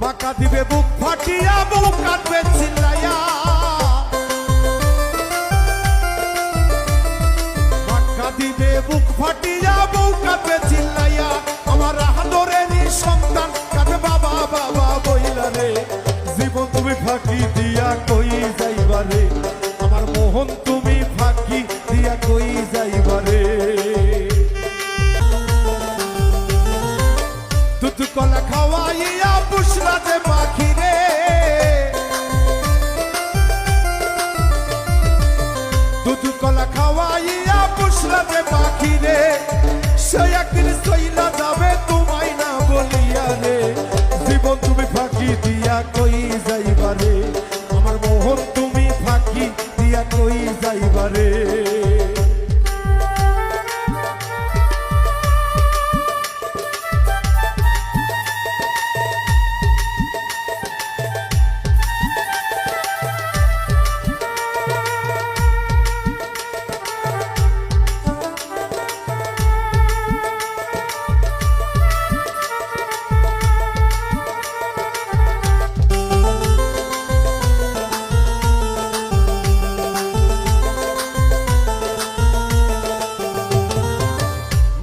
মাকা দিবে বুক ফাটিয়া বউ কাঁদবে চিল্লাইয়া মাকা দিবে বুক ফাটিয়া বউ কাঁদবে চিল্লাইয়া আমার আদরেরই সন্তান কাঁদবে বাবা বাবা বইলা রে জীবন তুমি ফাঁকি দিয়া কই যাইবা রে আমার মোহন তুমি ফাঁকি দিয়া কই যাইবা রে দুধ কলা খাওয়াইয়া পুষলা যে পাখি রে দুধ কলা খাওয়াইয়া পুষলা যে পাখি রে সে একদিন সইলা যাবে তোমায় না বলিয়া রে জীবন তুমি ফাঁকি দিয়া কই যাইবা রে আমার মোহন তুমি ফাঁকি দিয়া কই যাইবা রে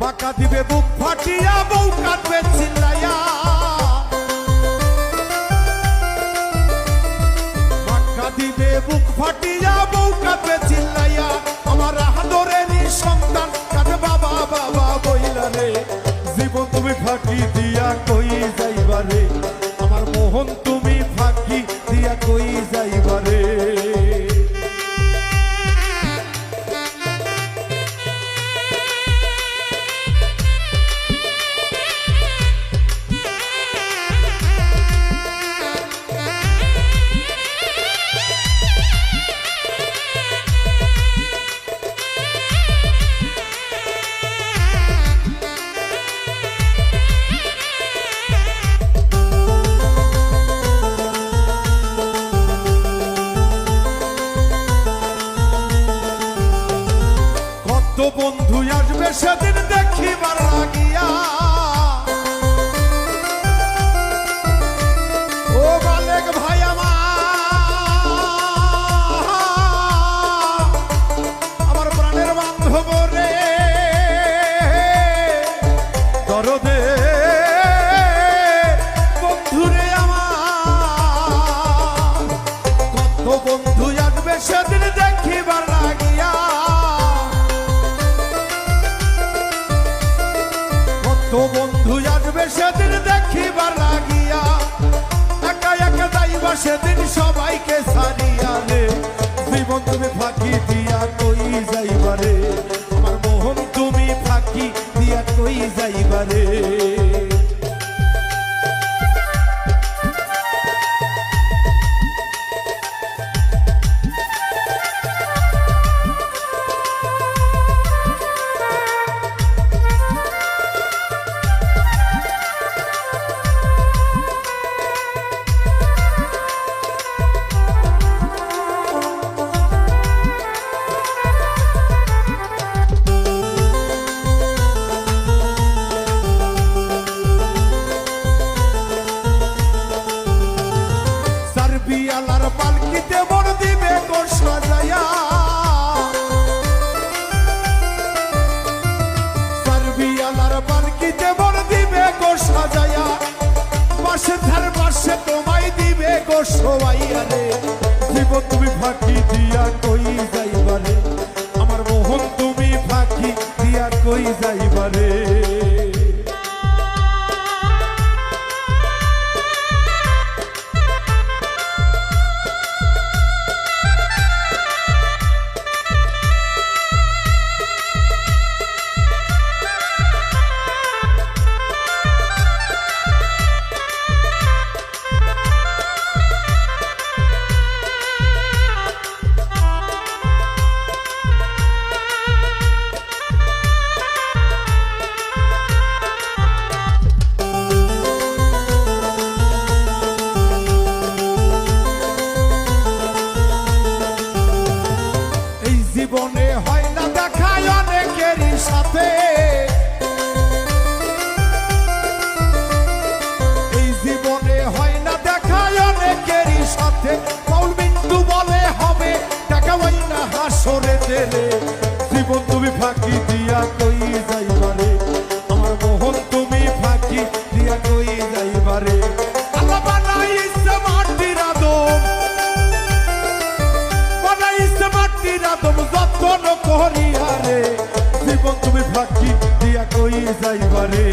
মাকা দিবে বুক ফাটিয়া বউ কাঁদবে চিল্লাইয়া মাকা দিবে বুক ফাটিয়া বউ কাঁদবে চিল্লাইয়া আমার আদরেরই সন্তান কাঁদবে বাবা বাবা বইলা রে জীবন তুমি ফাঁকি দিয়া কই যাইবা রে আমার মোহন তুমি ফাঁকি দিয়া কই যাইবা রে তো বন্ধু আসবে সেদিন দেখিবার লাগিয়া ও মালিক ভাই আমার প্রাণের বান্ধব রে দরদে বন্ধুরে আমার কত বন্ধু আসবে সেদিন দেখিবার লাগিয়া তো বন্ধু আসবে সেদিন দেখিবার লাগিয়া একা একা যাইবা সেদিন সবাইকে ছাড়িয়া রে জীবন তুমি ফাঁকি দিয়া কই যাইবা রে আমার মোহন তুমি ফাঁকি দিয়া কই যাইবা রে বিয়ালার পালকিতে বড় দিবে কোন সাজায়া বিয়ালার পালকিতে বড় দিবে গো সাজায়া পাশে ধার পাশে তোমায় দিবে গো সবাইয়া রে জীবন তুমি ফাঁকি দিয়া কই যাইবা রে আমার মোহন তুমি ফাঁকি দিয়া কই যাইবা রে কই যাইবারে আল্লাহ বানাইছে মাটির আদম যত্ন করিয়া রে জীবন তুমি ফাঁকি দিয়া কই যাইবারে